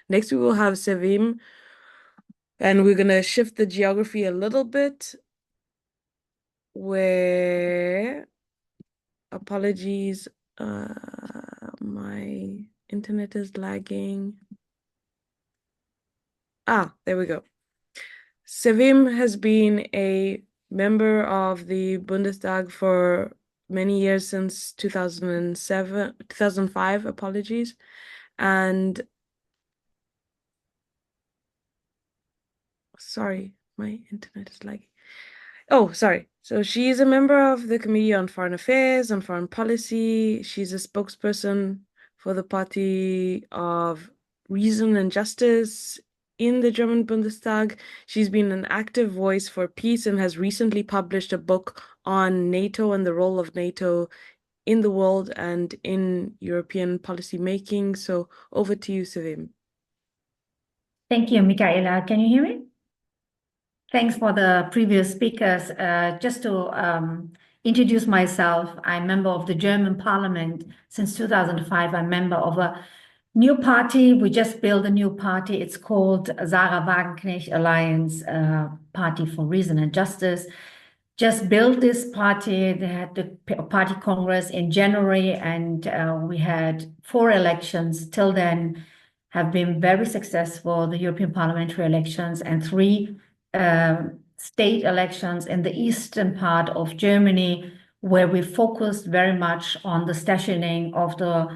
Next, we will have Sevim, and we're going to shift the geography a little bit, where, apologies, my internet is lagging. There we go. Sevim has been a member of the Bundestag for many years, since 2005, apologies. And sorry, my internet is lagging. Oh, sorry. So she's a member of the Committee on Foreign Affairs and Foreign Policy. She's a spokesperson for the Party of Reason and Justice in the German Bundestag. She's been an active voice for peace and has recently published a book on NATO and the role of NATO in the world and in European policy making. So over to you, Sevim. Thank you, Mikaela. Can you hear me? Thanks for the previous speakers. Just to introduce myself, I'm a member of the German Parliament since 2005. I'm a member of a new party. We just built a new party. It's called Sahra Wagenknecht Alliance, Party for Reason and Justice. Just built this party. They had the party congress in January, and we had 4 elections till then, have been very successful, the European parliamentary elections, and 3 state elections in the eastern part of Germany, where we focused very much on the stationing of the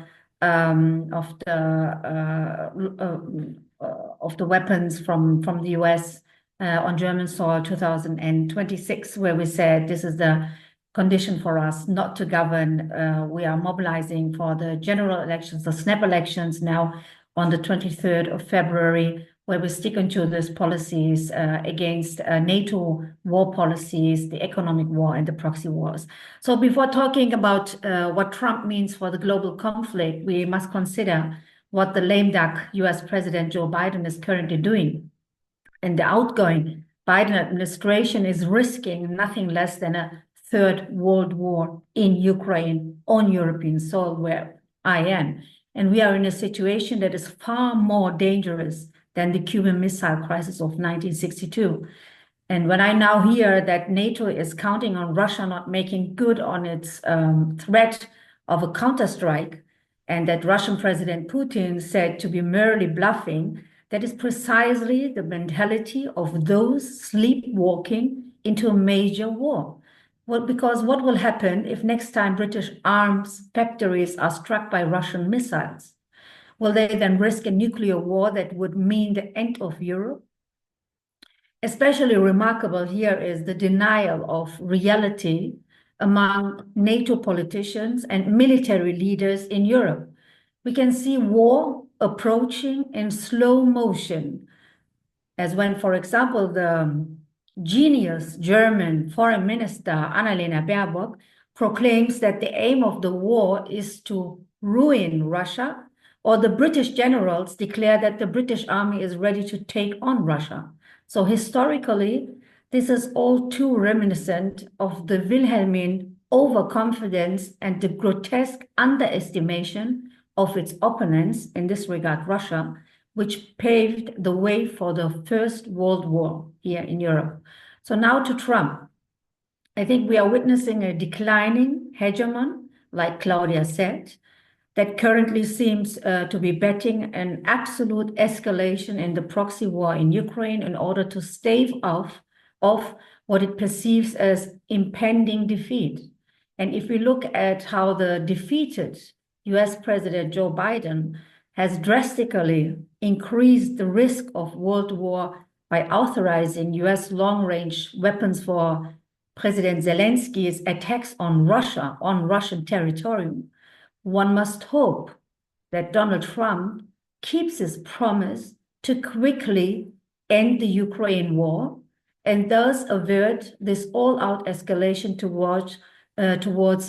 weapons from the US on German soil 2026, where we said this is the condition for us not to govern. We are mobilizing for the general elections, the snap elections now on the 23rd of February, where we stick into these policies against NATO war policies, the economic war and the proxy wars. So before talking about what Trump means for the global conflict, we must consider what the lame duck US President Joe Biden is currently doing. And the outgoing Biden administration is risking nothing less than a third world war in Ukraine on European soil, where I am. And we are in a situation that is far more dangerous than the Cuban Missile Crisis of 1962. And when I now hear that NATO is counting on Russia not making good on its threat of a counterstrike, and that Russian President Putin said to be merely bluffing, that is precisely the mentality of those sleepwalking into a major war. Well, because what will happen if next time British arms factories are struck by Russian missiles? Will they then risk a nuclear war that would mean the end of Europe? Especially remarkable here is the denial of reality among NATO politicians and military leaders in Europe. We can see war approaching in slow motion, as when, for example, the genius German Foreign Minister Annalena Baerbock proclaims that the aim of the war is to ruin Russia, or the British generals declare that the British army is ready to take on Russia. So historically, this is all too reminiscent of the Wilhelmine overconfidence and the grotesque underestimation of its opponents, in this regard Russia, which paved the way for the First World War here in Europe. So now to Trump. I think we are witnessing a declining hegemon, like Claudia said, that currently seems to be betting an absolute escalation in the proxy war in Ukraine in order to stave off what it perceives as impending defeat. And if we look at how the defeated US President Joe Biden has drastically increased the risk of world war by authorizing US long-range weapons for President Zelensky's attacks on Russia, on Russian territory, one must hope that Donald Trump keeps his promise to quickly end the Ukraine war and thus avert this all-out escalation towards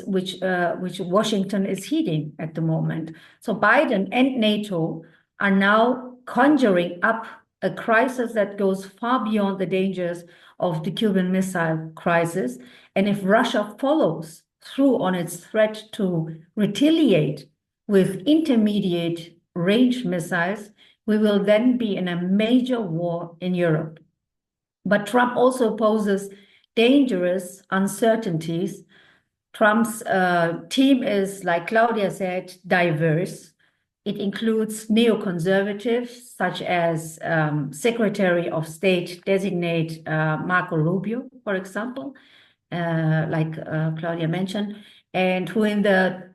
which Washington is heeding at the moment. So Biden and NATO are now conjuring up a crisis that goes far beyond the dangers of the Cuban Missile Crisis. And if Russia follows through on its threat to retaliate with intermediate range missiles, we will then be in a major war in Europe. But Trump also poses dangerous uncertainties. Trump's team is, like Claudia said, diverse. It includes neoconservatives, such as Secretary of State designate Marco Rubio, for example, like Claudia mentioned, and who in the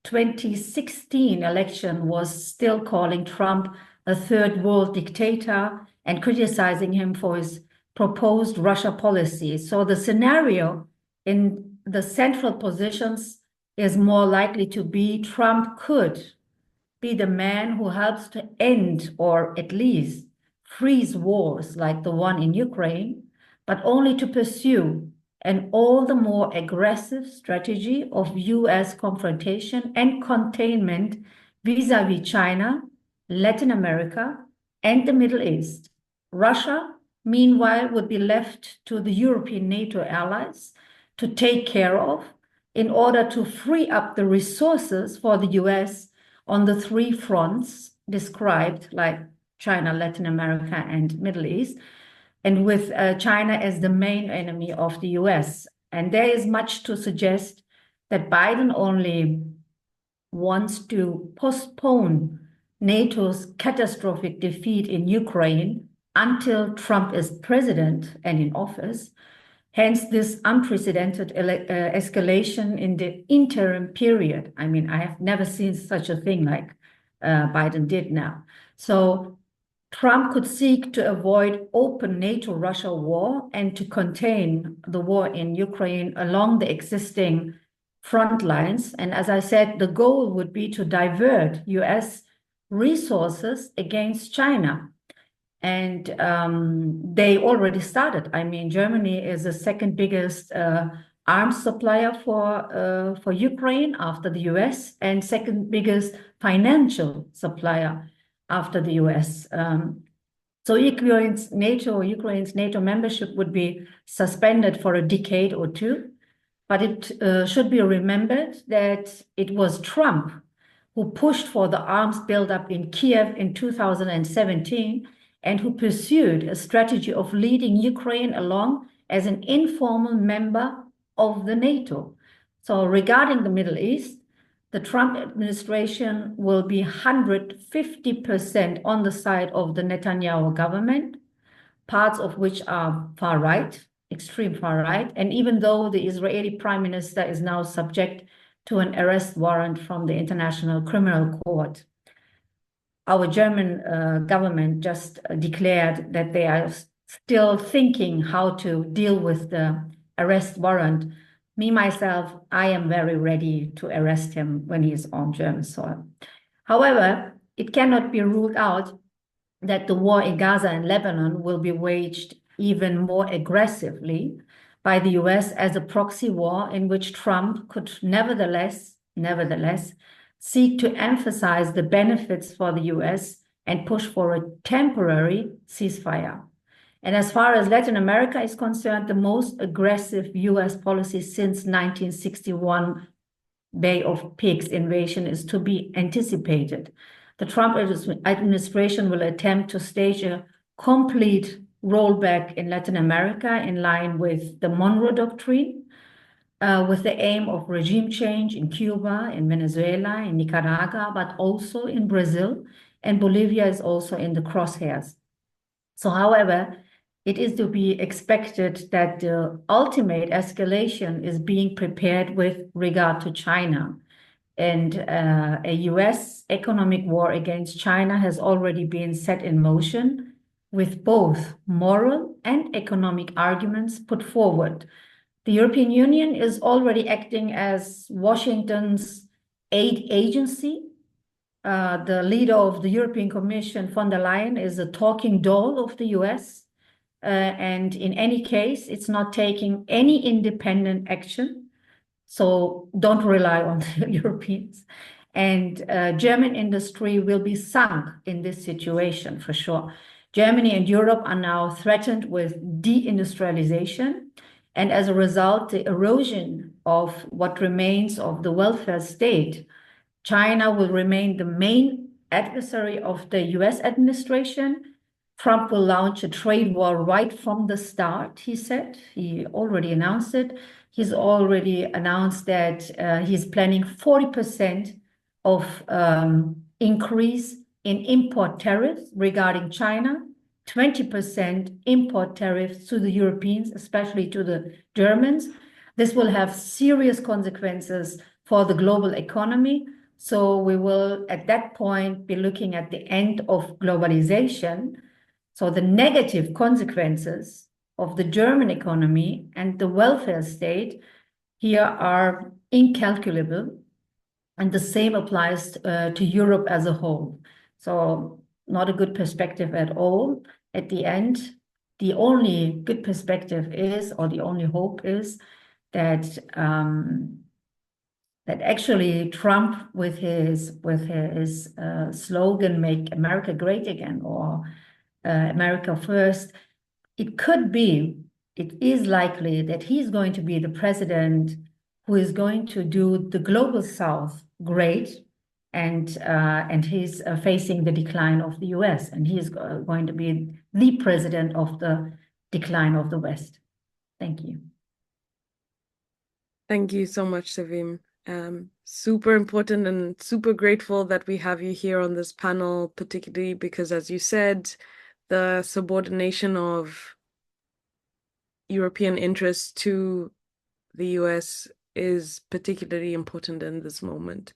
2016 election was still calling Trump a third world dictator and criticizing him for his proposed Russia policy. So the scenario in the central positions is more likely to be Trump could be the man who helps to end or at least freeze wars like the one in Ukraine, but only to pursue an all the more aggressive strategy of US confrontation and containment vis-à-vis China, Latin America, and the Middle East. Russia, meanwhile, would be left to the European NATO allies to take care of in order to free up the resources for the US on the three fronts described, like China, Latin America, and Middle East, and with China as the main enemy of the US. And there is much to suggest that Biden only wants to postpone NATO's catastrophic defeat in Ukraine until Trump is president and in office. Hence, this unprecedented escalation in the interim period. I mean, I have never seen such a thing like Biden did now. So Trump could seek to avoid open NATO-Russia war and to contain the war in Ukraine along the existing front lines. And as I said, the goal would be to divert US resources against China. And they already started. I mean, Germany is the second biggest arms supplier for Ukraine after the US, and second biggest financial supplier after the US. So Ukraine's NATO membership would be suspended for a decade or two, but it should be remembered that it was Trump who pushed for the arms buildup in Kiev in 2017 and who pursued a strategy of leading Ukraine along as an informal member of the NATO. So regarding the Middle East, the Trump administration will be 150% on the side of the Netanyahu government, parts of which are far right, extreme far right. And even though the Israeli prime minister is now subject to an arrest warrant from the International Criminal Court, our German government just declared that they are still thinking how to deal with the arrest warrant. Me, myself, I am very ready to arrest him when he is on German soil. However, it cannot be ruled out that the war in Gaza and Lebanon will be waged even more aggressively by the US as a proxy war in which Trump could nevertheless seek to emphasize the benefits for the US and push for a temporary ceasefire. And as far as Latin America is concerned, the most aggressive US policy since 1961 Bay of Pigs invasion is to be anticipated. The Trump administration will attempt to stage a complete rollback in Latin America in line with the Monroe Doctrine, with the aim of regime change in Cuba, in Venezuela, in Nicaragua, but also in Brazil, and Bolivia is also in the crosshairs. So, however, it is to be expected that the ultimate escalation is being prepared with regard to China. And a US economic war against China has already been set in motion with both moral and economic arguments put forward. The European Union is already acting as Washington's aid agency. The leader of the European Commission, von der Leyen, is a talking doll of the US. And in any case, it's not taking any independent action. So don't rely on the Europeans. And German industry will be sunk in this situation for sure. Germany and Europe are now threatened with deindustrialization. And as a result, the erosion of what remains of the welfare state. China will remain the main adversary of the US administration. Trump will launch a trade war right from the start, he said. He already announced it. He's already announced that he's planning 40% of increase in import tariffs regarding China, 20% import tariffs to the Europeans, especially to the Germans. This will have serious consequences for the global economy. So we will, at that point, be looking at the end of globalization. So the negative consequences of the German economy and the welfare state here are incalculable. And the same applies to Europe as a whole. So not a good perspective at all. At the end, the only good perspective is, or the only hope is, that that actually Trump with his slogan "Make America Great Again" or America First, it is likely that he's going to be the president who is going to do the global South great, and he's facing the decline of the US, and he is going to be the president of the decline of the West. Thank you. Thank you so much, Sevim. Super important and super grateful that we have you here on this panel, particularly because, as you said, the subordination of European interests to the US is particularly important in this moment.